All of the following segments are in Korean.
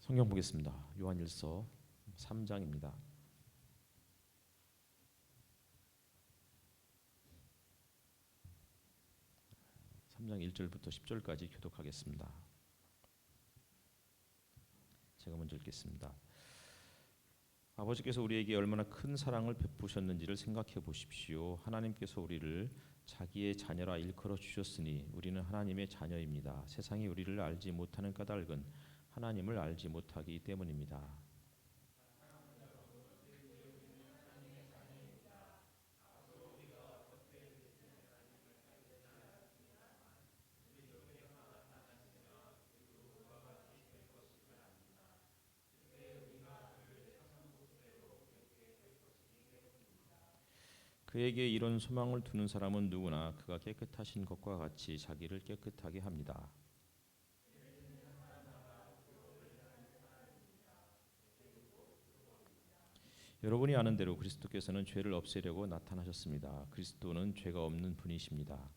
성경 보겠습니다. 요한일서 3장입니다. 3장 1절부터 10절까지 교독하겠습니다. 제가 먼저 읽겠습니다. 아버지께서 우리에게 얼마나 큰 사랑을 베푸셨는지를 생각해 보십시오. 하나님께서 우리를 자기의 자녀라 일컬어 주셨으니 우리는 하나님의 자녀입니다. 세상이 우리를 알지 못하는 까닭은 하나님을 알지 못하기 때문입니다. 그에게 이런 소망을 두는 사람은 누구나 그가 깨끗하신 것과 같이 자기를 깨끗하게 합니다. 여러분이 아는 대로 그리스도께서는 죄를 없애려고 나타나셨습니다. 그리스도는 죄가 없는 분이십니다.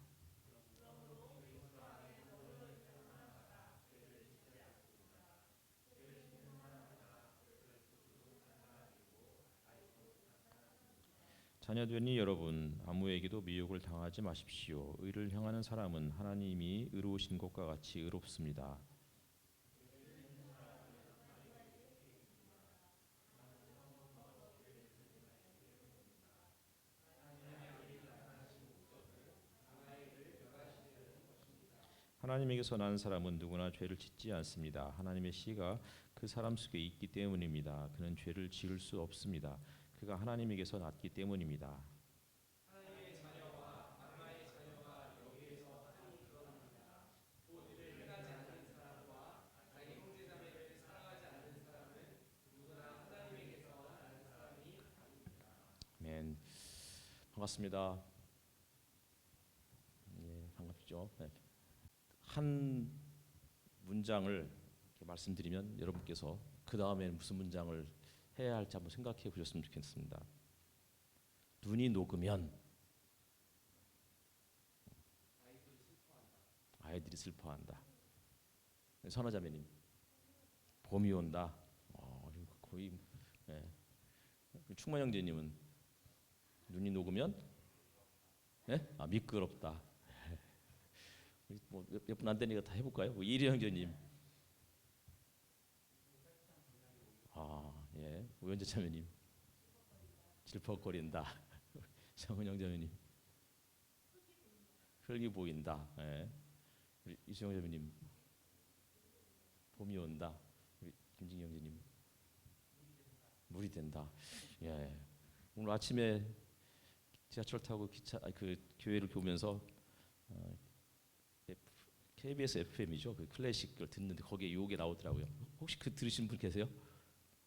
자녀되니 여러분, 아무에게도 미혹을 당하지 마십시오. 의를 향하는 사람은 하나님이 의로우신 것과 같이 의롭습니다. 하나님에게서 난 사람은 누구나 죄를 짓지 않습니다. 하나님의 씨가 그 사람 속에 있기 때문입니다. 그는 죄를 지을 수 없습니다. 그가 하나님에게서 났기 때문입니다. 아멘. 반갑습니다. 예, 반갑죠. 네. 한 문장을 이렇게 말씀드리면 여러분께서 그 다음에 무슨 문장을 해야 할지 한번 생각해 보셨으면 좋겠습니다. 눈이 녹으면 아이들이 슬퍼한다. 선화자매님, 봄이 온다. 거의 예. 충만 형제님은 눈이 녹으면 예? 미끄럽다. 몇 분 안 되니까 다 해볼까요? 이리 형제님, 예, 우현재 자매님, 질퍽거린다. 정은 형제님, 흙이 보인다. 예. 우리 이수영 자매님, 봄이 온다. 우리 김진기 형제님, 물이 된다. 예. 오늘 아침에 지하철 타고 그 교회를 오면서 KBS FM이죠. 그 클래식을 듣는데 거기에 요게 나오더라고요. 혹시 그 들으신 분 계세요?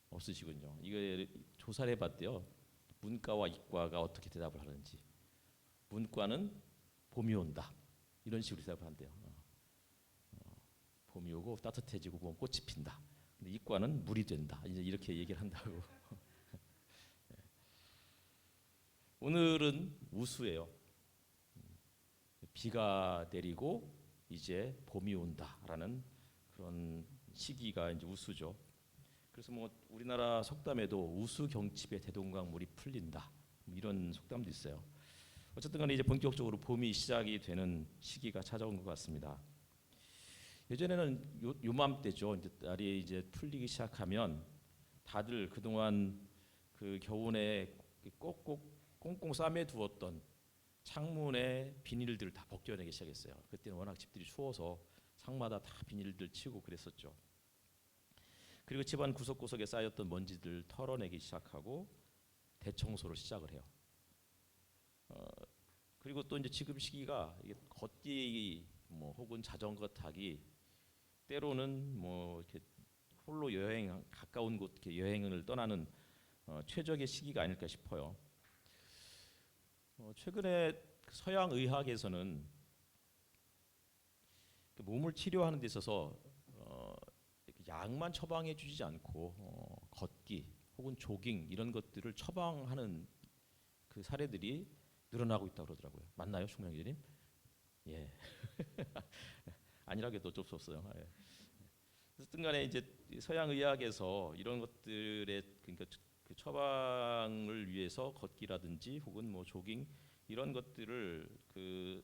없으시군요. 이거 조사를 해봤대요. 문과와 이과가 어떻게 대답을 하는지. 문과는 봄이 온다. 이런 식으로 대답을 한대요. 봄이 오고 따뜻해지고 꽃이 핀다. 근데 이과는 물이 된다. 이제 이렇게 얘기를 한다고. 오늘은 우수예요. 비가 내리고 이제 봄이 온다라는 그런 시기가 이제 우수죠. 그래서 뭐 우리나라 속담에도 우수 경칩에 대동강물이 풀린다 이런 속담도 있어요. 어쨌든 간에 이제 본격적으로 봄이 시작이 되는 시기가 찾아온 것 같습니다. 예전에는 요맘때죠. 이제 날이 이제 풀리기 시작하면 다들 그동안 그 겨우내 꼭꼭 꽁꽁 싸매 두었던 창문에 비닐들을 다 벗겨내기 시작했어요. 그때는 워낙 집들이 추워서 상마다 다 비닐들 치고 그랬었죠. 그리고 집안 구석구석에 쌓였던 먼지들 털어내기 시작하고 대청소를 시작을 해요. 그리고 또 이제 지금 시기가 이게 걷기 뭐 혹은 자전거 타기 때로는 뭐 이렇게 홀로 여행 가까운 곳 이렇게 여행을 떠나는 최적의 시기가 아닐까 싶어요. 최근에 서양 의학에서는 몸을 치료하는 데 있어서 약만 처방해 주지 않고 걷기 혹은 조깅 이런 것들을 처방하는 그 사례들이 늘어나고 있다고 그러더라고요. 맞나요, 충명 기자님? 예. 아니라고 해도 어쩔 수 없어요. 예. 어쨌든 간에 이제 서양 의학에서 이런 것들의 그러니까 그 처방을 위해서 걷기라든지 혹은 뭐 조깅 이런 것들을 그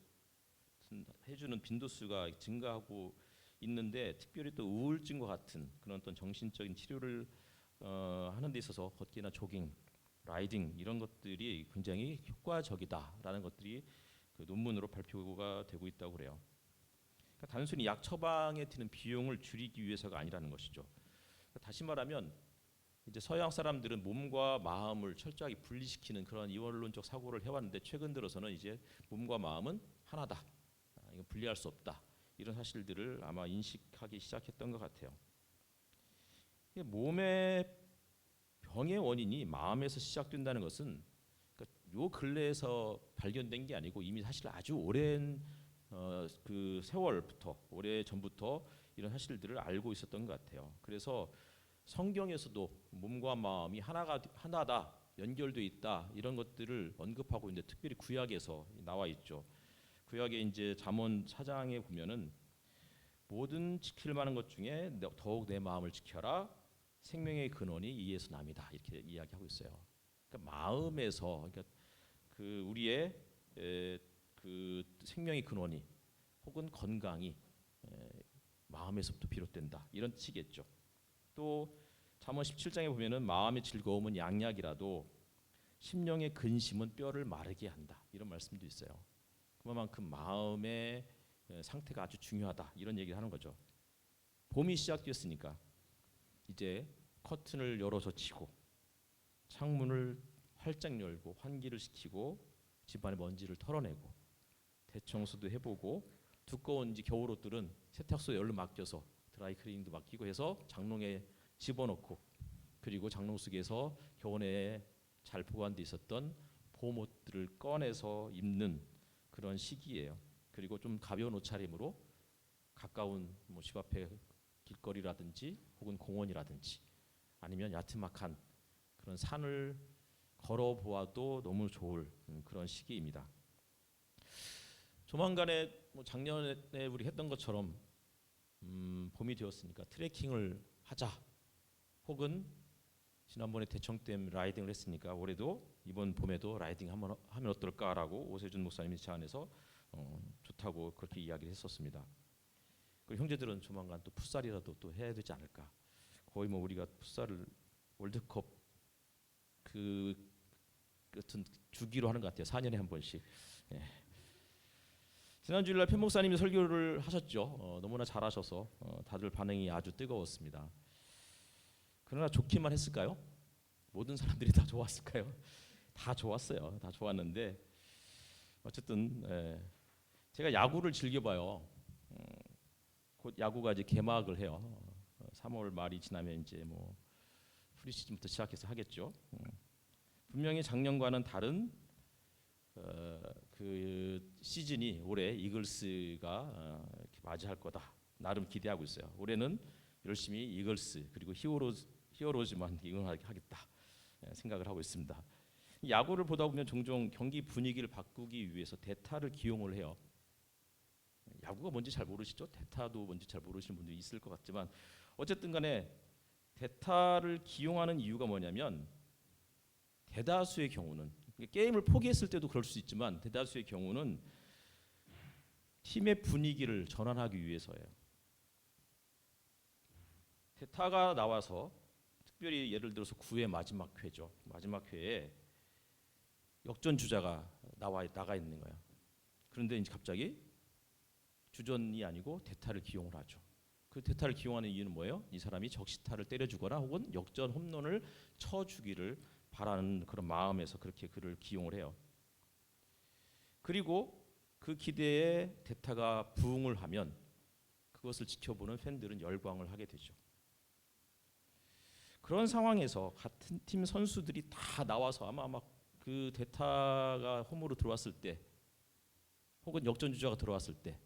해주는 빈도수가 증가하고 있는데 특별히 또 우울증과 같은 그런 어떤 정신적인 치료를 하는 데 있어서 걷기나 조깅, 라이딩 이런 것들이 굉장히 효과적이다라는 것들이 그 논문으로 발표가 되고 있다고 그래요. 그러니까 단순히 약 처방에 드는 비용을 줄이기 위해서가 아니라는 것이죠. 그러니까 다시 말하면 이제 서양 사람들은 몸과 마음을 철저하게 분리시키는 그런 이원론적 사고를 해왔는데 최근 들어서는 이제 몸과 마음은 하나다. 이건 분리할 수 없다. 이런 사실들을 아마 인식하기 시작했던 것 같아요. 몸의 병의 원인이 마음에서 시작된다는 것은 그러니까 요 근래에서 발견된 게 아니고 이미 사실 아주 오랜 그 세월부터 오래 전부터 이런 사실들을 알고 있었던 것 같아요. 그래서 성경에서도 몸과 마음이 하나다 연결돼 있다 이런 것들을 언급하고 있는데 특별히 구약에서 나와 있죠. 구약에 이제 잠언 4장에 보면은 모든 지킬 만한 것 중에 더욱 내 마음을 지켜라 생명의 근원이 이에서 남이다 이렇게 이야기하고 있어요. 그러니까 마음에서 그러니까 그 우리의 그 생명의 근원이 혹은 건강이 마음에서부터 비롯된다 이런 뜻이겠죠. 또 잠언 17장에 보면은 마음의 즐거움은 양약이라도 심령의 근심은 뼈를 마르게 한다 이런 말씀도 있어요. 그만큼 마음의 상태가 아주 중요하다 이런 얘기를 하는 거죠. 봄이 시작되었으니까 이제 커튼을 열어서 치고 창문을 활짝 열고 환기를 시키고 집안의 먼지를 털어내고 대청소도 해보고 두꺼운 이제 겨울옷들은 세탁소에 얼른 맡겨서 드라이클리닝도 맡기고 해서 장롱에 집어넣고 그리고 장롱 속에서 겨우내 잘 보관돼 있었던 봄옷들을 꺼내서 입는 그런 시기예요. 그리고 좀 가벼운 옷차림으로 가까운 뭐 집 앞에 길거리라든지 혹은 공원이라든지 아니면 야트막한 그런 산을 걸어보아도 너무 좋을 그런 시기입니다. 조만간에 뭐 작년에 우리 했던 것처럼 봄이 되었으니까 트레킹을 하자 혹은 지난번에 대청댐 라이딩을 했으니까 올해도 이번 봄에도 라이딩 한번 하면 어떨까라고 오세준 목사님이 제 안에서 좋다고 그렇게 이야기를 했었습니다. 그리고 형제들은 조만간 또 풋살이라도 또 해야 되지 않을까. 거의 뭐 우리가 풋살을 월드컵 그 같은 주기로 하는 것 같아요. 4년에 한 번씩. 예. 지난 주일날 편 목사님이 설교를 하셨죠. 너무나 잘하셔서 다들 반응이 아주 뜨거웠습니다. 그러나 좋기만 했을까요? 모든 사람들이 다 좋았을까요? 다 좋았어요. 다 좋았는데 어쨌든 제가 야구를 즐겨봐요. 곧 야구가 이제 개막을 해요. 3월 말이 지나면 이제 뭐 프리시즌부터 시작해서 하겠죠. 분명히 작년과는 다른 그 시즌이 올해 이글스가 이렇게 맞이할 거다. 나름 기대하고 있어요. 올해는 열심히 이글스 그리고 히어로즈만 응원하겠다 생각을 하고 있습니다. 야구를 보다 보면 종종 경기 분위기를 바꾸기 위해서 대타를 기용을 해요. 야구가 뭔지 잘 모르시죠? 대타도 뭔지 잘 모르시는 분들이 있을 것 같지만 어쨌든 간에 대타를 기용하는 이유가 뭐냐면 대다수의 경우는 게임을 포기했을 때도 그럴 수 있지만 대다수의 경우는 팀의 분위기를 전환하기 위해서예요. 대타가 나와서 특별히 예를 들어서 9회 마지막 회죠. 마지막 회에 역전 주자가 나가 있는 거예요. 그런데 이제 갑자기 주전이 아니고 대타를 기용을 하죠. 그 대타를 기용하는 이유는 뭐예요? 이 사람이 적시타를 때려주거나 혹은 역전 홈런을 쳐주기를 바라는 그런 마음에서 그렇게 그를 기용을 해요. 그리고 그 기대에 대타가 부응을 하면 그것을 지켜보는 팬들은 열광을 하게 되죠. 그런 상황에서 같은 팀 선수들이 다 나와서 아마 그 대타가 홈으로 들어왔을 때 혹은 역전 주자가 들어왔을 때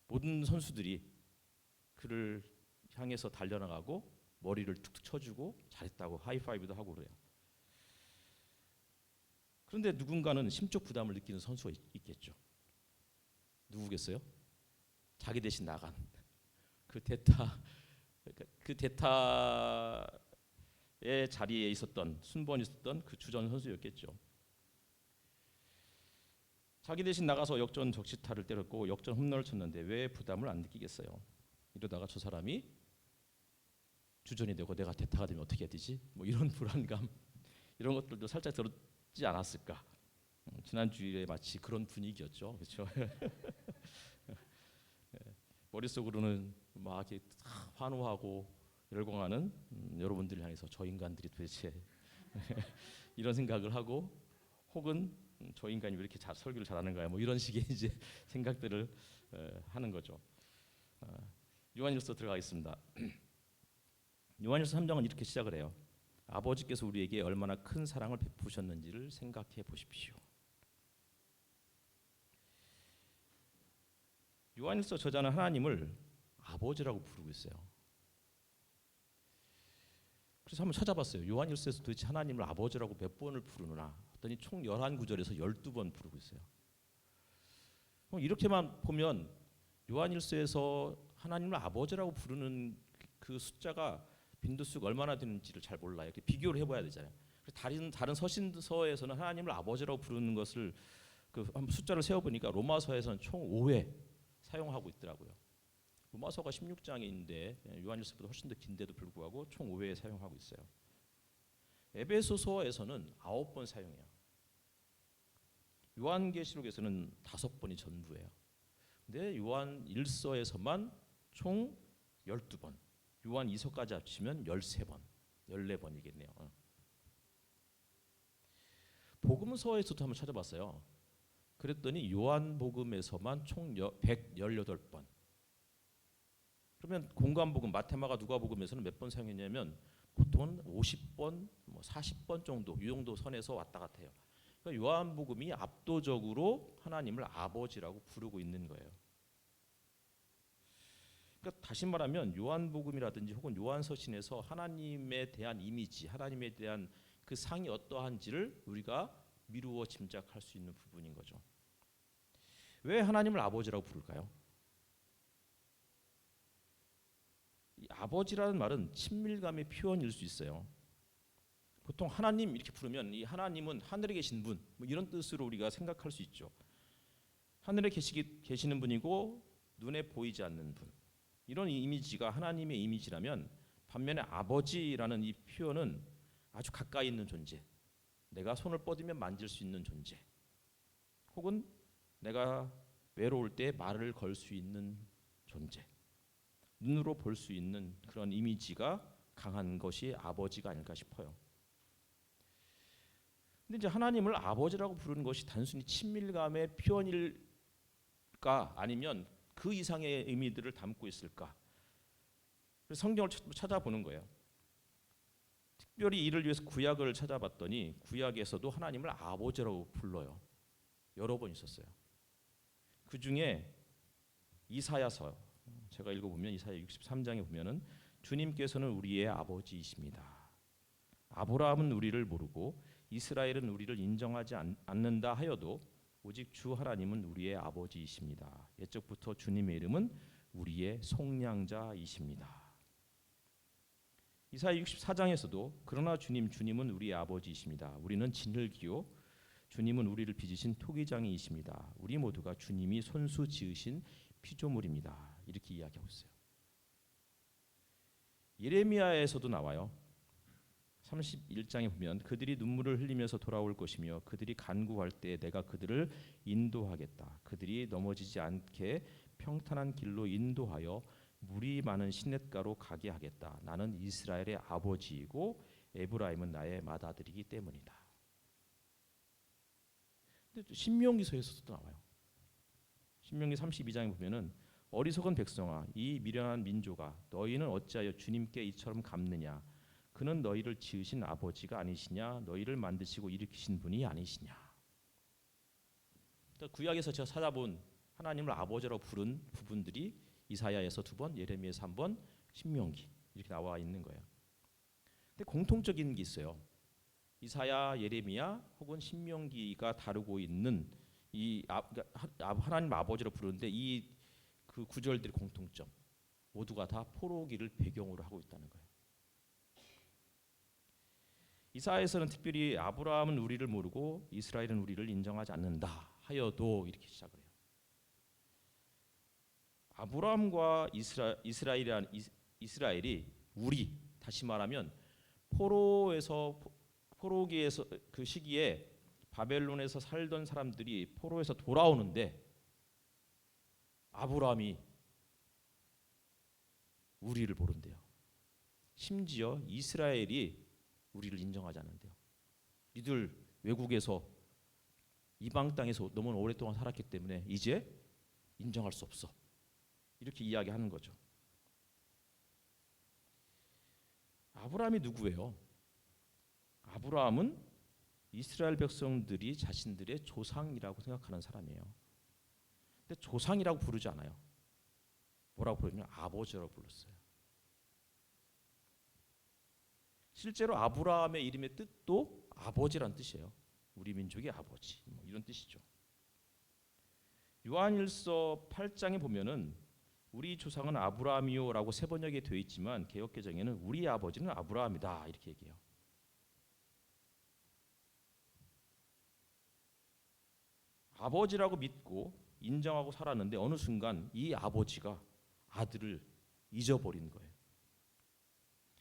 모든 선수들이 그를 향해서 달려나가고 머리를 툭툭 쳐주고 잘했다고 하이파이브도 하고 그래요. 그런데 누군가는 심적 부담을 느끼는 선수가 있겠죠. 누구겠어요? 자기 대신 나간 그 대타의 자리에 있었던 순번이 있었던 그 주전 선수였겠죠. 자기 대신 나가서 역전 적시타를 때렸고 역전 홈런을 쳤는데 왜 부담을 안 느끼겠어요? 이러다가 저 사람이 주전이 되고 내가 대타가 되면 어떻게 해야 되지? 뭐 이런 불안감 이런 것들도 살짝 들었지 않았을까? 지난 주일에 마치 그런 분위기였죠, 그렇죠? 머릿속으로는 막 이렇게 환호하고 열광하는 여러분들을 향해서 저 인간들이 도대체 이런 생각을 하고 혹은 저 인간이 왜 이렇게 설교를 잘하는가요? 뭐 이런 식의 이제 생각들을 하는 거죠. 요한일서 들어가겠습니다. 요한일서 3장은 이렇게 시작을 해요. 아버지께서 우리에게 얼마나 큰 사랑을 베푸셨는지를 생각해 보십시오. 요한일서 저자는 하나님을 아버지라고 부르고 있어요. 그래서 한번 찾아봤어요. 요한일서에서 도대체 하나님을 아버지라고 몇 번을 부르느냐 했더니 총 11구절에서 12번 부르고 있어요. 이렇게만 보면 요한일서에서 하나님을 아버지라고 부르는 그 숫자가 빈도수가 얼마나 되는지를 잘 몰라요. 이렇게 비교를 해봐야 되잖아요. 다른 서신서에서는 하나님을 아버지라고 부르는 것을 그 숫자를 세어보니까 로마서에서는 총 5회 사용하고 있더라고요. 로마서가 16장인데 요한일서보다 훨씬 더 긴데도 불구하고 총 5회 사용하고 있어요. 에베소서에서는 9번 사용해요. 요한계시록에서는 5번이 전부예요. 근데 요한일서에서만 총 12번, 요한이서까지 합치면 13번, 14번이겠네요. 복음서에서도 한번 찾아봤어요. 그랬더니 요한복음에서만 총 118번. 그러면 공관복음, 마태마가, 누가복음에서는 몇 번 사용했냐면 보통은 50번, 40번 정도, 이 정도 선에서 왔다 갔다 해요. 그러니까 요한복음이 압도적으로 하나님을 아버지라고 부르고 있는 거예요. 그러니까 다시 말하면 요한복음이라든지 혹은 요한서신에서 하나님에 대한 이미지, 하나님에 대한 그 상이 어떠한지를 우리가 미루어 짐작할 수 있는 부분인 거죠. 왜 하나님을 아버지라고 부를까요? 이 아버지라는 말은 친밀감의 표현일 수 있어요. 보통 하나님 이렇게 부르면 이 하나님은 하늘에 계신 분, 뭐 이런 뜻으로 우리가 생각할 수 있죠. 하늘에 계시는 분이고 눈에 보이지 않는 분. 이런 이미지가 하나님의 이미지라면 반면에 아버지라는 이 표현은 아주 가까이 있는 존재. 내가 손을 뻗으면 만질 수 있는 존재. 혹은 내가 외로울 때 말을 걸 수 있는 존재. 눈으로 볼 수 있는 그런 이미지가 강한 것이 아버지가 아닐까 싶어요. 근데 이제 하나님을 아버지라고 부르는 것이 단순히 친밀감의 표현일까 아니면 그 이상의 의미들을 담고 있을까? 그래서 성경을 찾아보는 거예요. 특별히 이를 위해서 구약을 찾아봤더니 구약에서도 하나님을 아버지라고 불러요. 여러 번 있었어요. 그 중에 이사야서 제가 읽어보면 이사야 63장에 보면은 주님께서는 우리의 아버지이십니다. 아브라함은 우리를 모르고 이스라엘은 우리를 인정하지 않는다 하여도 오직 주 하나님은 우리의 아버지이십니다. 옛적부터 주님의 이름은 우리의 속량자이십니다. 이사야 64장에서도 그러나 주님은 우리의 아버지이십니다. 우리는 진흙이요 주님은 우리를 빚으신 토기장이이십니다. 우리 모두가 주님이 손수 지으신 피조물입니다. 이렇게 이야기하고 있어요. 예레미야에서도 나와요. 31장에 보면 그들이 눈물을 흘리면서 돌아올 것이며 그들이 간구할 때 내가 그들을 인도하겠다. 그들이 넘어지지 않게 평탄한 길로 인도하여 물이 많은 시냇가로 가게 하겠다. 나는 이스라엘의 아버지이고 에브라임은 나의 맏아들이기 때문이다. 근데 신명기서에서도 나와요. 신명기 32장에 보면은 어리석은 백성아 이 미련한 민족아 너희는 어찌하여 주님께 이처럼 갚느냐 그는 너희를 지으신 아버지가 아니시냐 너희를 만드시고 일으키신 분이 아니시냐. 그러니까 구약에서 제가 찾아본 하나님을 아버지라고 부른 부분들이 이사야에서 2번, 예레미야에서 1번, 신명기 이렇게 나와 있는 거예요. 근데 공통적인 게 있어요. 이사야, 예레미야 혹은 신명기가 다루고 있는 이 그러니까 하나님 아버지로 부르는데 이 그 구절들의 공통점. 모두가 다 포로기를 배경으로 하고 있다는 거예요. 이사야에서는 특별히 아브라함은 우리를 모르고 이스라엘은 우리를 인정하지 않는다 하여도 이렇게 시작을 해요. 아브라함과 이스라엘이 우리, 다시 말하면 포로기에서 그 시기에 바벨론에서 살던 사람들이 포로에서 돌아오는데 아브라함이 우리를 모른대요. 심지어 이스라엘이 우리를 인정하지 않는데요. 니들 외국에서 이방 땅에서 너무 오랫동안 살았기 때문에 이제 인정할 수 없어. 이렇게 이야기하는 거죠. 아브라함이 누구예요? 아브라함은 이스라엘 백성들이 자신들의 조상이라고 생각하는 사람이에요. 근데 조상이라고 부르지 않아요. 뭐라고 부르냐면 아버지라고 불렀어요. 실제로 아브라함의 이름의 뜻도 아버지란 뜻이에요. 우리 민족의 아버지, 이런 뜻이죠. 요한일서 8장에 보면은 우리 조상은 아브라함이요라고 세 번역에 되어 있지만 개역개정에는 우리 아버지는 아브라함이다 이렇게 얘기해요. 아버지라고 믿고 인정하고 살았는데 어느 순간 이 아버지가 아들을 잊어버린 거예요.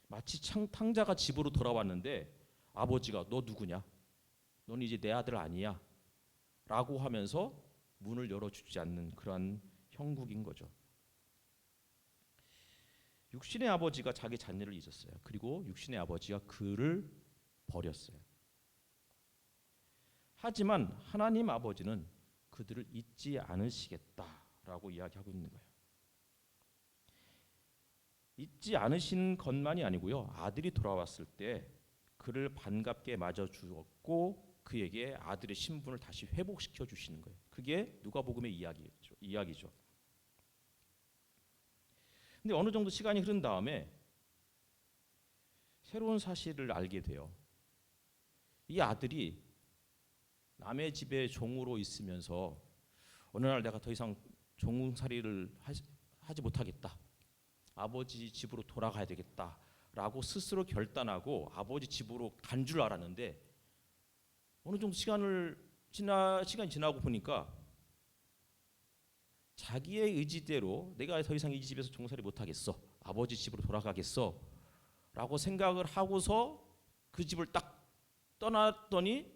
마치 탕자가 집으로 돌아왔는데 아버지가 너 누구냐? 너는 이제 내 아들 아니야? 라고 하면서 문을 열어주지 않는 그러한 형국인 거죠. 육신의 아버지가 자기 자녀를 잊었어요. 그리고 육신의 아버지가 그를 버렸어요. 하지만 하나님 아버지는 그들을 잊지 않으시겠다라고 이야기하고 있는 거예요. 잊지 않으신 것만이 아니고요. 아들이 돌아왔을 때 그를 반갑게 맞아 주었고 그에게 아들의 신분을 다시 회복시켜 주시는 거예요. 그게 누가복음의 이야기죠. 근데 어느 정도 시간이 흐른 다음에 새로운 사실을 알게 돼요. 이 아들이 남의 집에 종으로 있으면서 어느 날 내가 더 이상 종살이를 하지 못하겠다. 아버지 집으로 돌아가야 되겠다라고 스스로 결단하고 아버지 집으로 간 줄 알았는데 어느 정도 시간이 지나고 보니까 자기의 의지대로 내가 더 이상 이 집에서 종살이 못하겠어. 아버지 집으로 돌아가겠어. 라고 생각을 하고서 그 집을 딱 떠났더니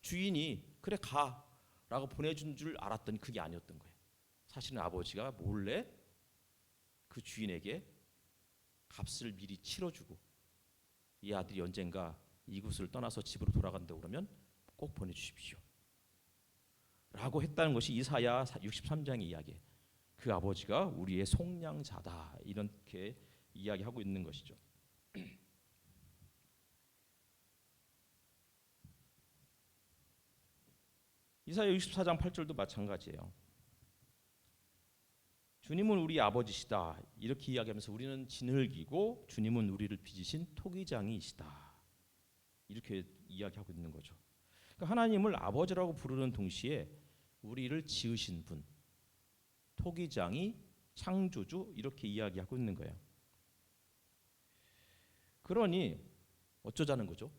주인이 그래 가 라고 보내준 줄 알았더니 그게 아니었던 거예요. 사실은 아버지가 몰래 그 주인에게 값을 미리 치러주고 이 아들이 언젠가 이곳을 떠나서 집으로 돌아간다고 그러면 꼭 보내주십시오 라고 했다는 것이 이사야 63장의 이야기예요. 그 아버지가 우리의 속량자다 이렇게 이야기하고 있는 것이죠. 이사야 64장 8절도 마찬가지예요. 주님은 우리 아버지시다 이렇게 이야기하면서 우리는 진흙이고 주님은 우리를 빚으신 토기장이시다 이렇게 이야기하고 있는 거죠. 그러니까 하나님을 아버지라고 부르는 동시에 우리를 지으신 분, 토기장이 창조주 이렇게 이야기하고 있는 거예요. 그러니 어쩌자는 거죠?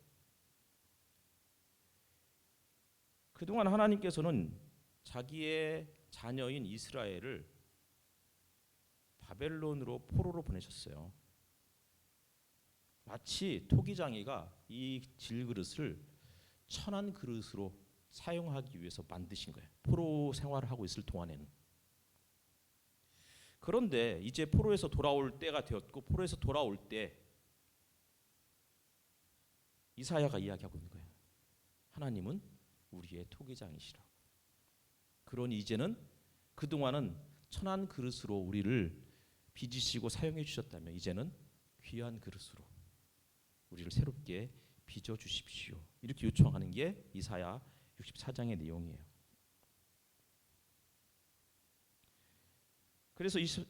그동안 하나님께서는 자기의 자녀인 이스라엘을 바벨론으로 포로로 보내셨어요. 마치 토기장이가 이 질그릇을 천한 그릇으로 사용하기 위해서 만드신 거예요. 포로 생활을 하고 있을 동안에는. 그런데 이제 포로에서 돌아올 때가 되었고 포로에서 돌아올 때 이사야가 이야기하고 있는 거예요. 하나님은 우리의 토기장이시라고. 그러니 이제는 그동안은 천한 그릇으로 우리를 빚으시고 사용해 주셨다면 이제는 귀한 그릇으로 우리를 새롭게 빚어 주십시오. 이렇게 요청하는 게 이사야 64장의 내용이에요. 그래서 이사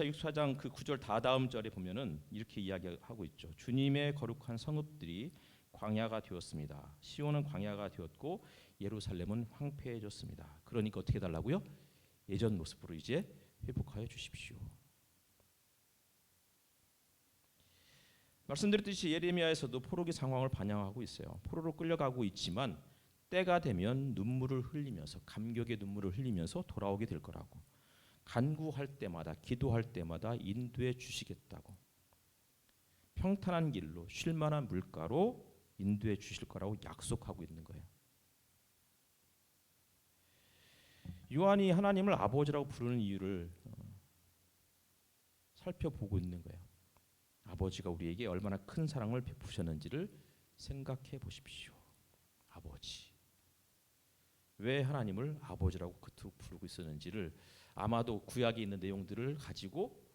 64장 그 9절 다다음 절에 보면은 이렇게 이야기하고 있죠. 주님의 거룩한 성읍들이 광야가 되었습니다. 시온은 광야가 되었고 예루살렘은 황폐해졌습니다. 그러니까 어떻게 달라고요? 예전 모습으로 이제 회복하여 주십시오. 말씀드렸듯이 예레미야에서도 포로기 상황을 반영하고 있어요. 포로로 끌려가고 있지만 때가 되면 눈물을 흘리면서 감격의 눈물을 흘리면서 돌아오게 될 거라고. 간구할 때마다 기도할 때마다 인도해 주시겠다고. 평탄한 길로 쉴 만한 물가로 인도해 주실 거라고 약속하고 있는 거예요. 요한이 하나님을 아버지라고 부르는 이유를 살펴보고 있는 거예요. 아버지가 우리에게 얼마나 큰 사랑을 베푸셨는지를 생각해 보십시오. 아버지. 왜 하나님을 아버지라고 그토록 부르고 있었는지를 아마도 구약에 있는 내용들을 가지고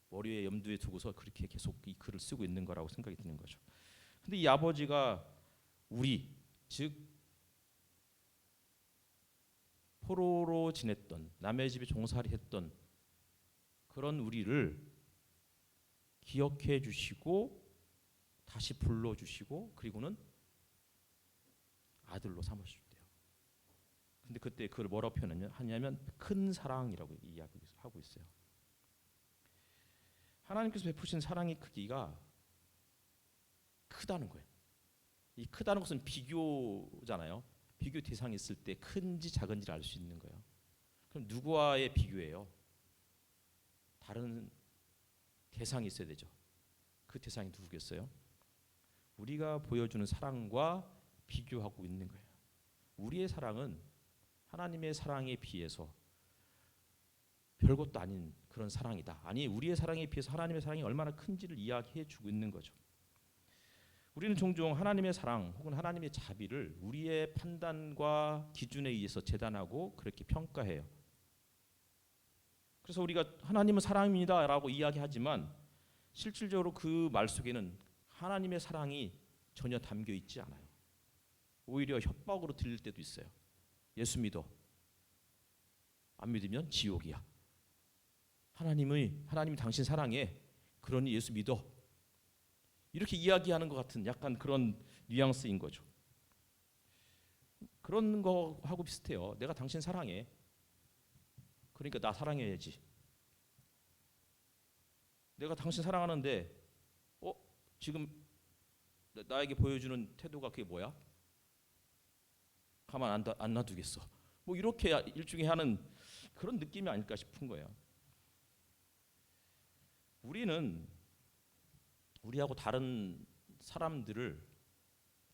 머리에 염두에 두고서 그렇게 계속 이 글을 쓰고 있는 거라고 생각이 드는 거죠. 근데 이 아버지가 우리, 즉 포로로 지냈던 남의 집에 종살이 했던 그런 우리를 기억해 주시고 다시 불러 주시고 그리고는 아들로 삼으셨대요. 근데 그때 그걸 뭐라고 표현하냐면 큰 사랑이라고 이야기하고 있어요. 하나님께서 베푸신 사랑의 크기가 크다는 거예요. 이 크다는 것은 비교잖아요. 비교 대상이 있을 때 큰지 작은지를 알 수 있는 거예요. 그럼 누구와의 비교예요? 다른 대상이 있어야 되죠. 그 대상이 누구겠어요? 우리가 보여주는 사랑과 비교하고 있는 거예요. 우리의 사랑은 하나님의 사랑에 비해서 별것도 아닌 그런 사랑이다. 아니 우리의 사랑에 비해서 하나님의 사랑이 얼마나 큰지를 이야기해 주고 있는 거죠. 우리는 종종 하나님의 사랑 혹은 하나님의 자비를 우리의 판단과 기준에 의해서 재단하고 그렇게 평가해요. 그래서 우리가 하나님은 사랑입니다라고 이야기하지만 실질적으로 그 말 속에는 하나님의 사랑이 전혀 담겨 있지 않아요. 오히려 협박으로 들릴 때도 있어요. 예수 믿어. 안 믿으면 지옥이야. 하나님이 당신 사랑해. 그러니 예수 믿어. 이렇게 이야기하는 것 같은 약간 그런 뉘앙스인 거죠. 그런 거하고 비슷해요. 내가 당신 사랑해. 그러니까 나 사랑해야지. 내가 당신 사랑하는데 지금 나에게 보여주는 태도가 그게 뭐야? 가만 안 놔두겠어. 뭐 이렇게 일종의 하는 그런 느낌이 아닐까 싶은 거예요. 우리는 우리하고 다른 사람들을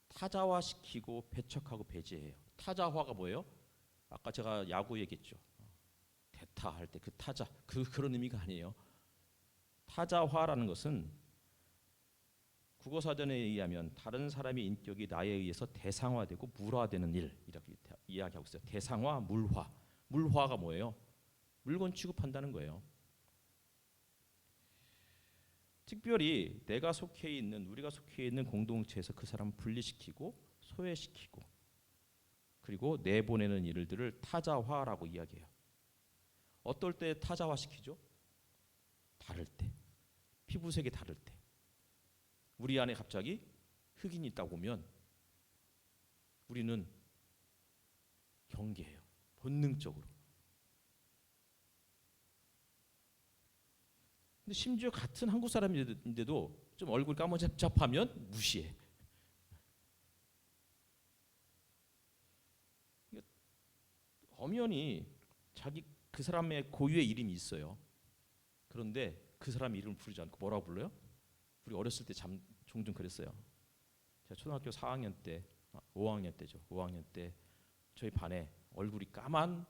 타자화시키고 배척하고 배제해요. 타자화가 뭐예요? 아까 제가 야구 얘기했죠. 대타할 때 그 타자 그런 의미가 아니에요. 타자화라는 것은 국어사전에 의하면 다른 사람의 인격이 나에 의해서 대상화되고 물화되는 일 이렇게 이야기하고 있어요. 대상화, 물화. 물화가 뭐예요? 물건 취급한다는 거예요. 특별히 우리가 속해 있는 공동체에서 그 사람을 분리시키고 소외시키고 그리고 내보내는 일들을 타자화라고 이야기해요. 어떨 때 타자화시키죠? 다를 때. 피부색이 다를 때. 우리 안에 갑자기 흑인이 있다고 보면 우리는 경계해요. 본능적으로. 근데 심지어 같은 한국 사람인데도 좀 얼굴 까무잡잡하면 무시해. 엄연히 그 사람의 고유의 이름이 있어요. 그런데 그 사람 이름을 부르지 않고 뭐라고 불러요? 우리 어렸을 때 종종 그랬어요. 제가 초등학교 4학년 때, 5학년 때죠. 5학년 때 저희 반에 얼굴이 까만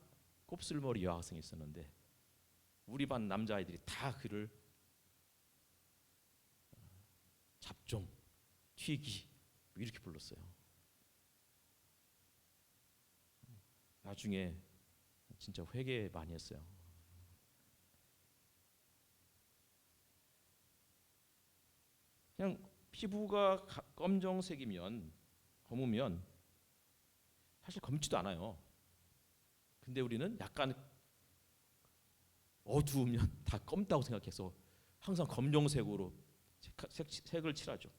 곱슬머리 여학생이 있었는데 우리 반 남자아이들이 다 그를 잡종, 튀기 이렇게 불렀어요. 나중에 진짜 회개 많이 했어요. 그냥 피부가 검정색이면 검으면 사실 검지도 않아요. 근데 우리는 약간 어두우면 다 검다고 생각해서 항상 검정색으로 색을 칠하죠.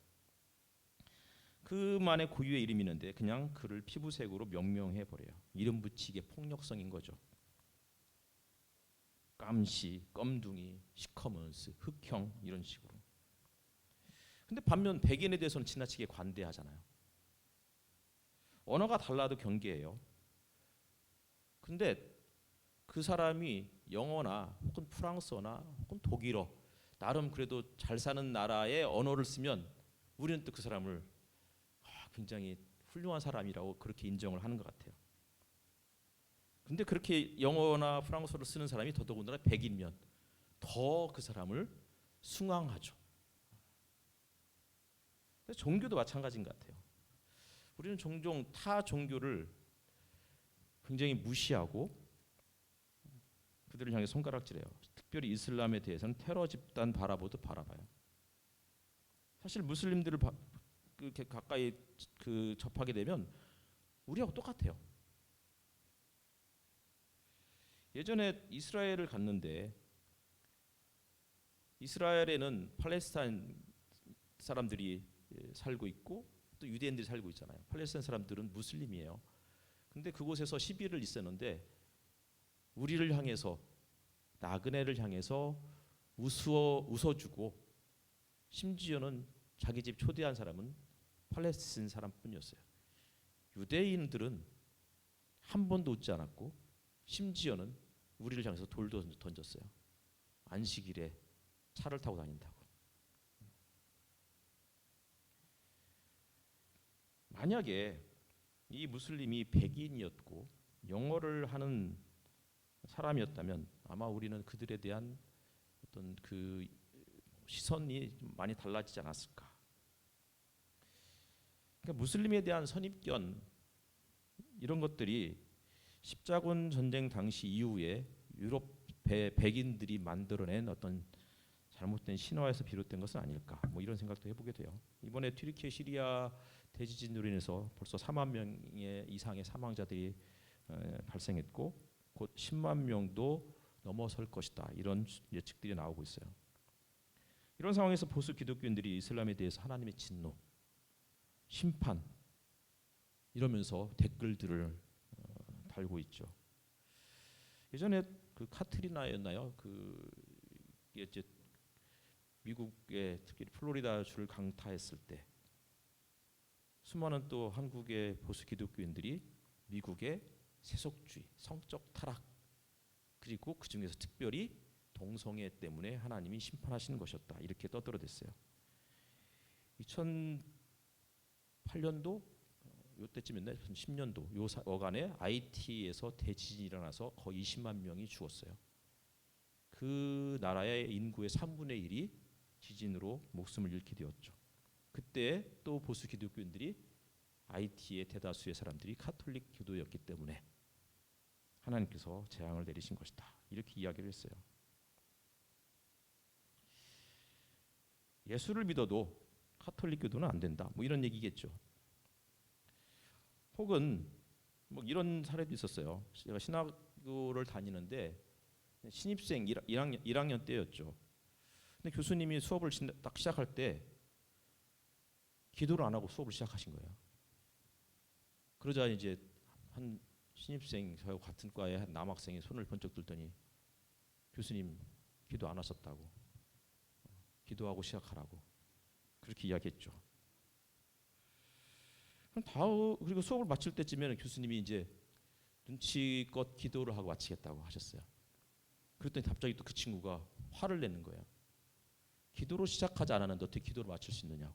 그만의 고유의 이름이 있는데 그냥 그를 피부색으로 명명해 버려요. 이름 붙이기의 폭력성인 거죠. 깜시, 껌둥이, 시커먼스, 흑형 이런 식으로. 근데 반면 백인에 대해서는 지나치게 관대하잖아요. 언어가 달라도 경계해요. 근데 그 사람이 영어나 혹은 프랑스어나 혹은 독일어 나름 그래도 잘 사는 나라의 언어를 쓰면 우리는 또 그 사람을 굉장히 훌륭한 사람이라고 그렇게 인정을 하는 것 같아요. 근데 그렇게 영어나 프랑스어를 쓰는 사람이 더더군다나 백인이면 더 그 사람을 숭앙하죠. 종교도 마찬가지인 것 같아요. 우리는 종종 타 종교를 굉장히 무시하고 그들을 향해 손가락질해요. 특별히 이슬람에 대해서는 테러 집단 바라보듯 바라봐요. 사실 무슬림들을 그렇게 가까이 접하게 되면 우리하고 똑같아요. 예전에 이스라엘을 갔는데 이스라엘에는 팔레스타인 사람들이 살고 있고 또 유대인들이 살고 있잖아요. 팔레스타인 사람들은 무슬림이에요. 근데 그곳에서 시비를 있었는데 우리를 향해서 나그네를 향해서 웃어주고 심지어는 자기 집 초대한 사람은 팔레스타인 사람뿐이었어요. 유대인들은 한 번도 웃지 않았고 심지어는 우리를 향해서 돌도 던졌어요. 안식일에 차를 타고 다닌다고. 만약에 이 무슬림이 백인이었고 영어를 하는 사람이었다면 아마 우리는 그들에 대한 어떤 그 시선이 좀 많이 달라지지 않았을까. 그러니까 무슬림에 대한 선입견 이런 것들이 십자군 전쟁 당시 이후에 유럽 백인들이 만들어낸 어떤 잘못된 신화에서 비롯된 것은 아닐까. 뭐 이런 생각도 해보게 돼요. 이번에 튀르키예 시리아 대지진으로 인해서 벌써 4만 명의 이상의 사망자들이 발생했고 곧 10만 명도 넘어설 것이다. 이런 예측들이 나오고 있어요. 이런 상황에서 보수 기독교인들이 이슬람에 대해서 하나님의 진노, 심판 이러면서 댓글들을 달고 있죠. 예전에 그 카트리나였나요? 그 이제 미국의 특히 플로리다 주를 강타했을 때 수많은 또 한국의 보수 기독교인들이 미국의 세속주의, 성적 타락 그리고 그 중에서 특별히 동성애 때문에 하나님이 심판하시는 것이었다 이렇게 떠들어댔어요. 2008년도 요때쯤이었나요? 10년도 요 어간에 IT에서 대지진이 일어나서 거의 20만 명이 죽었어요. 그 나라의 인구의 3분의 1이 지진으로 목숨을 잃게 되었죠. 그때 또 보수 기독교인들이 IT의 대다수의 사람들이 카톨릭 교도였기 때문에 하나님께서 재앙을 내리신 것이다. 이렇게 이야기를 했어요. 예수를 믿어도 카톨릭 교도는 안 된다. 뭐 이런 얘기겠죠. 혹은 뭐 이런 사례도 있었어요. 제가 신학교를 다니는데 신입생 1학년 때였죠. 근데 교수님이 수업을 딱 시작할 때 기도를 안 하고 수업을 시작하신 거예요. 그러자 이제 한 신입생 저하고 같은 과의 한 남학생이 손을 번쩍 들더니 교수님 기도 안 하셨다고 기도하고 시작하라고 그렇게 이야기했죠. 그리고 수업을 마칠 때쯤에는 교수님이 이제 눈치껏 기도를 하고 마치겠다고 하셨어요. 그랬더니 갑자기 또 그 친구가 화를 내는 거예요. 기도로 시작하지 않았는데 어떻게 기도를 마칠 수 있느냐고.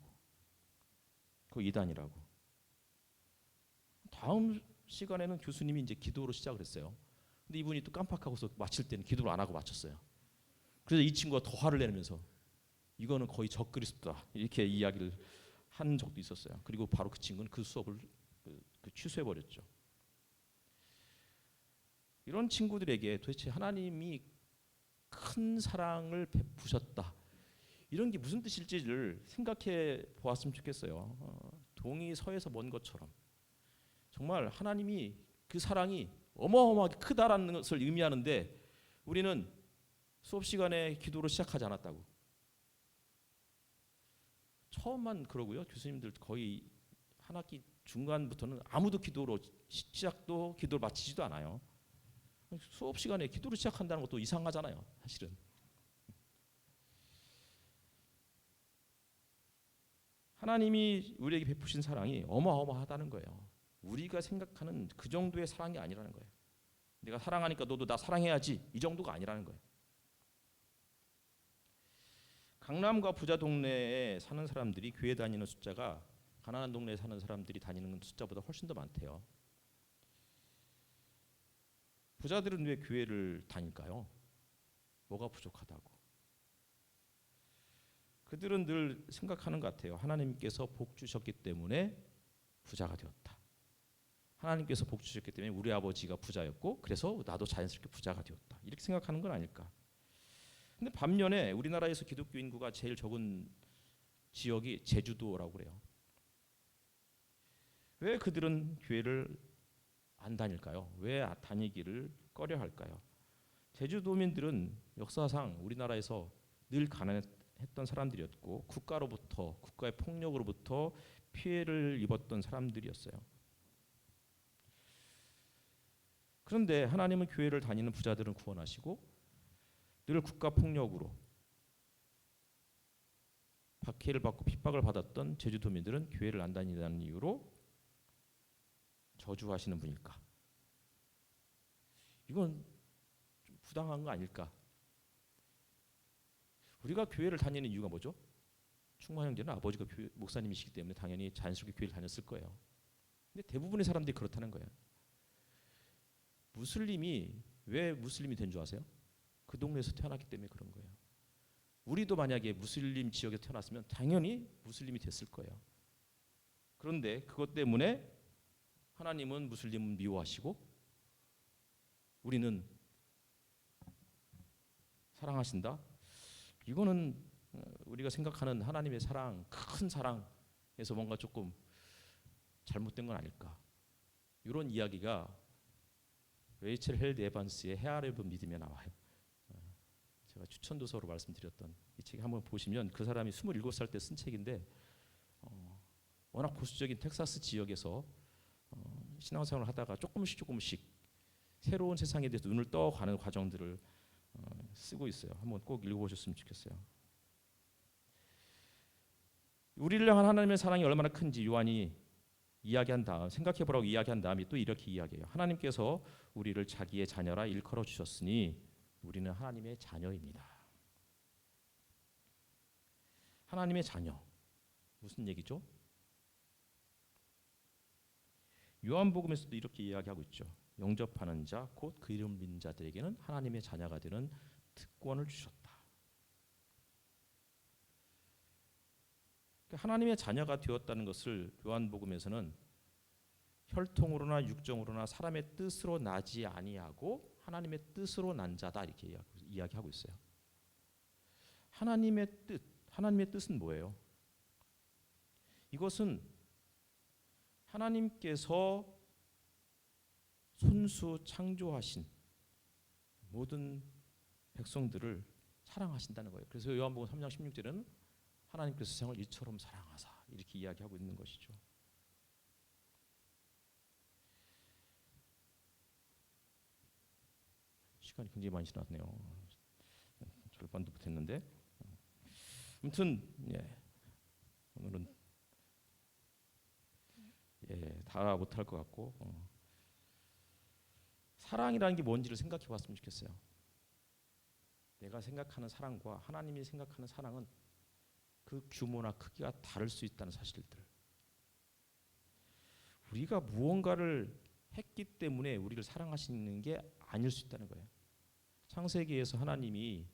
그거 이단이라고. 다음 시간에는 교수님이 이제 기도로 시작을 했어요. 근데 이분이 또 깜빡하고서 마칠 때는 기도를 안 하고 마쳤어요. 그래서 이 친구가 더 화를 내면서 이거는 거의 적그리스도다 이렇게 이야기를 한 적도 있었어요. 그리고 바로 그 친구는 그 수업을 취소해 버렸죠. 이런 친구들에게 도대체 하나님이 큰 사랑을 베푸셨다. 이런 게 무슨 뜻일지를 생각해 보았으면 좋겠어요. 동이 서에서 먼 것처럼 정말 하나님이 그 사랑이 어마어마하게 크다라는 것을 의미하는데 우리는 수업 시간에 기도로 시작하지 않았다고. 처음만 그러고요. 교수님들 거의 한 학기 중간부터는 아무도 기도로 시작도 기도를 마치지도 않아요. 수업 시간에 기도를 시작한다는 것도 이상하잖아요. 사실은. 하나님이 우리에게 베푸신 사랑이 어마어마하다는 거예요. 우리가 생각하는 그 정도의 사랑이 아니라는 거예요. 내가 사랑하니까 너도 나 사랑해야지, 이 정도가 아니라는 거예요. 강남과 부자 동네에 사는 사람들이 교회 다니는 숫자가 가난한 동네에 사는 사람들이 다니는 숫자보다 훨씬 더 많대요. 부자들은 왜 교회를 다닐까요? 뭐가 부족하다고. 그들은 늘 생각하는 것 같아요. 하나님께서 복 주셨기 때문에 부자가 되었다. 하나님께서 복 주셨기 때문에 우리 아버지가 부자였고 그래서 나도 자연스럽게 부자가 되었다. 이렇게 생각하는 건 아닐까. 근데 반면에 우리나라에서 기독교 인구가 제일 적은 지역이 제주도라고 그래요. 왜 그들은 교회를 안 다닐까요? 왜 다니기를 꺼려 할까요? 제주도민들은 역사상 우리나라에서 늘 가난했던 사람들이었고 국가의 폭력으로부터 피해를 입었던 사람들이었어요. 그런데 하나님은 교회를 다니는 부자들은 구원하시고 늘 국가 폭력으로 박해를 받고 핍박을 받았던 제주도민들은 교회를 안 다니다는 이유로 저주하시는 분일까? 이건 좀 부당한 거 아닐까? 우리가 교회를 다니는 이유가 뭐죠? 충만 형제는 아버지가 목사님이시기 때문에 당연히 자연스럽게 교회를 다녔을 거예요. 근데 대부분의 사람들이 그렇다는 거예요. 무슬림이 왜 무슬림이 된 줄 아세요? 그 동네에서 태어났기 때문에 그런 거예요. 우리도 만약에 무슬림 지역에 태어났으면 당연히 무슬림이 됐을 거예요. 그런데 그것 때문에 하나님은 무슬림을 미워하시고 우리는 사랑하신다? 이거는 우리가 생각하는 하나님의 사랑, 큰 사랑에서 뭔가 조금 잘못된 건 아닐까. 이런 이야기가 레이첼 헬드 에반스의 헤아려본 믿음에 나와요. 제가 추천도서로 말씀드렸던 이 책을 한번 보시면 그 사람이 27살 때 쓴 책인데 워낙 보수적인 텍사스 지역에서 신앙생활을 하다가 조금씩 새로운 세상에 대해서 눈을 떠가는 과정들을 쓰고 있어요. 한번 꼭 읽어보셨으면 좋겠어요. 우리를 향한 하나님의 사랑이 얼마나 큰지 요한이 이야기한 다음 생각해보라고 이야기한 다음에 또 이렇게 이야기해요. 하나님께서 우리를 자기의 자녀라 일컬어 주셨으니 우리는 하나님의 자녀입니다. 하나님의 자녀. 무슨 얘기죠? 요한복음에서도 이렇게 이야기하고 있죠. 영접하는 자, 곧 그 이름 믿는 자들에게는 하나님의 자녀가 되는 특권을 주셨다. 하나님의 자녀가 되었다는 것을 요한복음에서는 혈통으로나 육정으로나 사람의 뜻으로 나지 아니하고 하나님의 뜻으로 난 자다 이렇게 이야기하고 있어요. 하나님의 뜻은 뭐예요? 이것은 하나님께서 손수 창조하신 모든 백성들을 사랑하신다는 거예요. 그래서 요한복음 3장 16절에는 하나님께서 세상을 이처럼 사랑하사 이렇게 이야기하고 있는 것이죠. 시간이 굉장히 많이 지났네요. 절반도 못했는데 아무튼 오늘은 다 못할 것 같고 사랑이라는 게 뭔지를 생각해 봤으면 좋겠어요. 내가 생각하는 사랑과 하나님이 생각하는 사랑은 그 규모나 크기가 다를 수 있다는 사실들. 우리가 무언가를 했기 때문에 우리를 사랑하시는 게 아닐 수 있다는 거예요. 창세기에서 하나님이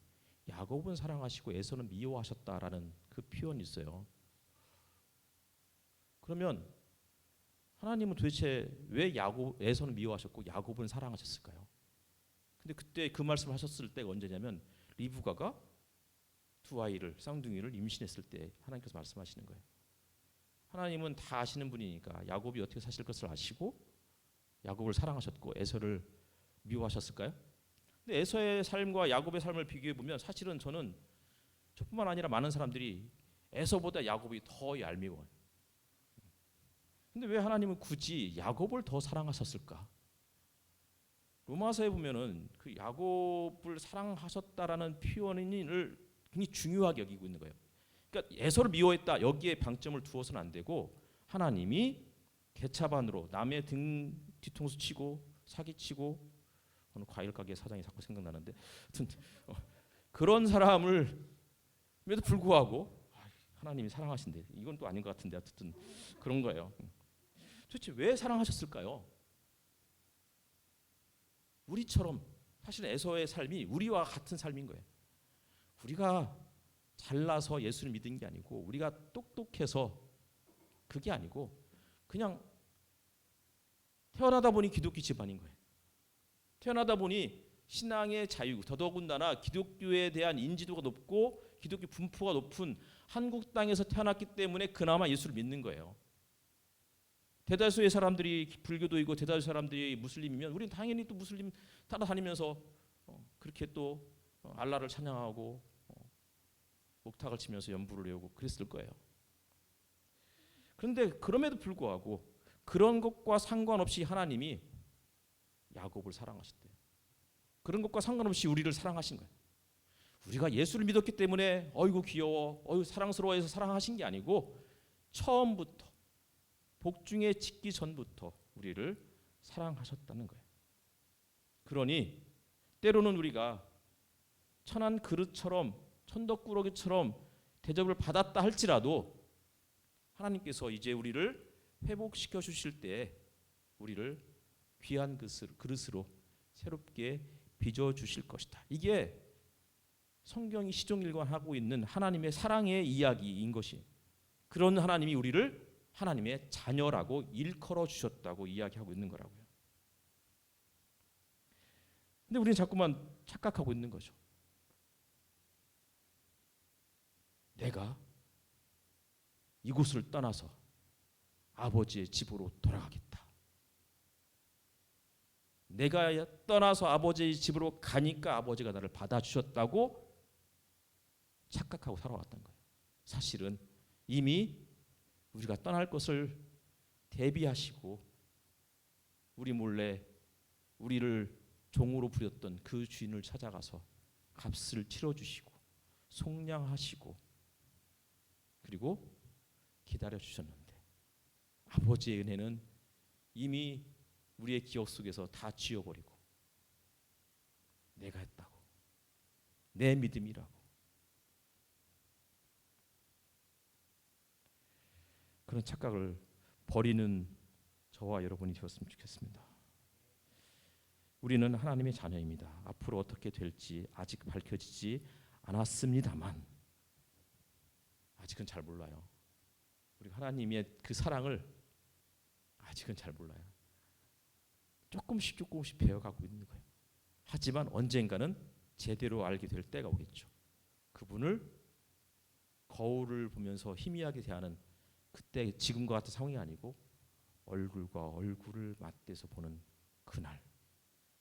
야곱은 사랑하시고 에서는 미워하셨다라는 그 표현이 있어요. 그러면 하나님은 도대체 왜 에서는 미워하셨고 야곱은 사랑하셨을까요? 근데 그때 그 말씀을 하셨을 때가 언제냐면 리브가가 두 아이를 쌍둥이를 임신했을 때 하나님께서 말씀하시는 거예요. 하나님은 다 아시는 분이니까 야곱이 어떻게 사실 것을 아시고 야곱을 사랑하셨고 에서를 미워하셨을까요? 근데 에서의 삶과 야곱의 삶을 비교해 보면 사실은 저뿐만 아니라 많은 사람들이 에서보다 야곱이 더 얄미워요. 근데 왜 하나님은 굳이 야곱을 더 사랑하셨을까? 로마서에 보면은 그 야곱을 사랑하셨다라는 표현을 굉장히 중요하게 여기고 있는 거예요. 그러니까 그러니까 에서를 미워했다. 여기에 방점을 두어서는 안 되고 하나님이 개차반으로 남의 등 뒤통수 치고 사기치고 어느 과일 가게 사장이 자꾸 생각나는데 하여튼 그런 사람을 에도 불구하고 하나님이 사랑하신대. 이건 또 아닌 것 같은데 하여튼 그런 거예요. 도대체 왜 사랑하셨을까요? 우리처럼 사실 에서의 삶이 우리와 같은 삶인 거예요. 우리가 잘나서 예수를 믿은 게 아니고 우리가 똑똑해서 그게 아니고 그냥 태어나다 보니 기독교 집안인 거예요. 태어나다 보니 신앙의 자유, 더더군다나 기독교에 대한 인지도가 높고 기독교 분포가 높은 한국 땅에서 태어났기 때문에 그나마 예수를 믿는 거예요. 대다수의 사람들이 불교도이고 대다수 사람들이 무슬림이면 우리는 당연히 또 무슬림 따라다니면서 그렇게 또 알라를 찬양하고 목탁을 치면서 연부를 외우고 그랬을 거예요. 그런데 그럼에도 불구하고 그런 것과 상관없이 하나님이 야곱을 사랑하셨대요. 그런 것과 상관없이 우리를 사랑하신 거예요. 우리가 예수를 믿었기 때문에 어이구 귀여워, 어이구 사랑스러워해서 사랑하신 게 아니고 처음부터 복중에 짓기 전부터 우리를 사랑하셨다는 거예요. 그러니 때로는 우리가 천한 그릇처럼 천덕꾸러기처럼 대접을 받았다 할지라도 하나님께서 이제 우리를 회복시켜 주실 때 우리를 귀한 그릇으로 새롭게 빚어 주실 것이다. 이게 성경이 시종일관하고 있는 하나님의 사랑의 이야기인 것이, 그런 하나님이 우리를 하나님의 자녀라고 일컬어 주셨다고 이야기하고 있는 거라고요. 근데 우리는 자꾸만 착각하고 있는 거죠. 내가 이곳을 떠나서 아버지의 집으로 돌아가겠다. 내가 떠나서 아버지의 집으로 가니까 아버지가 나를 받아주셨다고 착각하고 살아왔던 거예요. 사실은 이미 우리가 떠날 것을 대비하시고 우리 몰래 우리를 종으로 부렸던 그 주인을 찾아가서 값을 치러주시고 속량하시고 그리고 기다려주셨는데 아버지의 은혜는 이미 우리의 기억 속에서 다 지워버리고 내가 했다고, 내 믿음이라고, 그런 착각을 버리는 저와 여러분이 되었으면 좋겠습니다. 우리는 하나님의 자녀입니다. 앞으로 어떻게 될지 아직 밝혀지지 않았습니다만 아직은 잘 몰라요. 우리 하나님의 그 사랑을 아직은 잘 몰라요. 조금씩 배워가고 있는 거예요. 하지만 언젠가는 제대로 알게 될 때가 오겠죠. 그분을 거울을 보면서 희미하게 대하는 그때 지금과 같은 상황이 아니고 얼굴과 얼굴을 맞대서 보는 그날,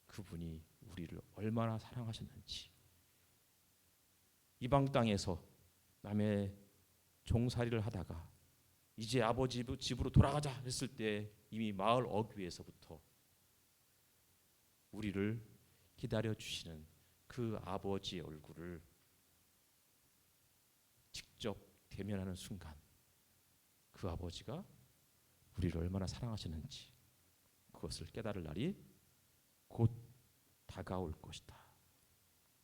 그분이 우리를 얼마나 사랑하셨는지, 이방 땅에서 남의 종살이를 하다가 이제 아버지 집으로 돌아가자 했을 때 이미 마을 어귀에서부터 우리를 기다려주시는 그 아버지의 얼굴을 직접 대면하는 순간 그 아버지가 우리를 얼마나 사랑하시는지 그것을 깨달을 날이 곧 다가올 것이다.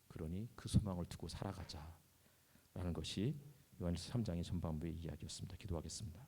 그러니 그 소망을 두고 살아가자라는 것이 요한일서 3장의 전반부의 이야기였습니다. 기도하겠습니다.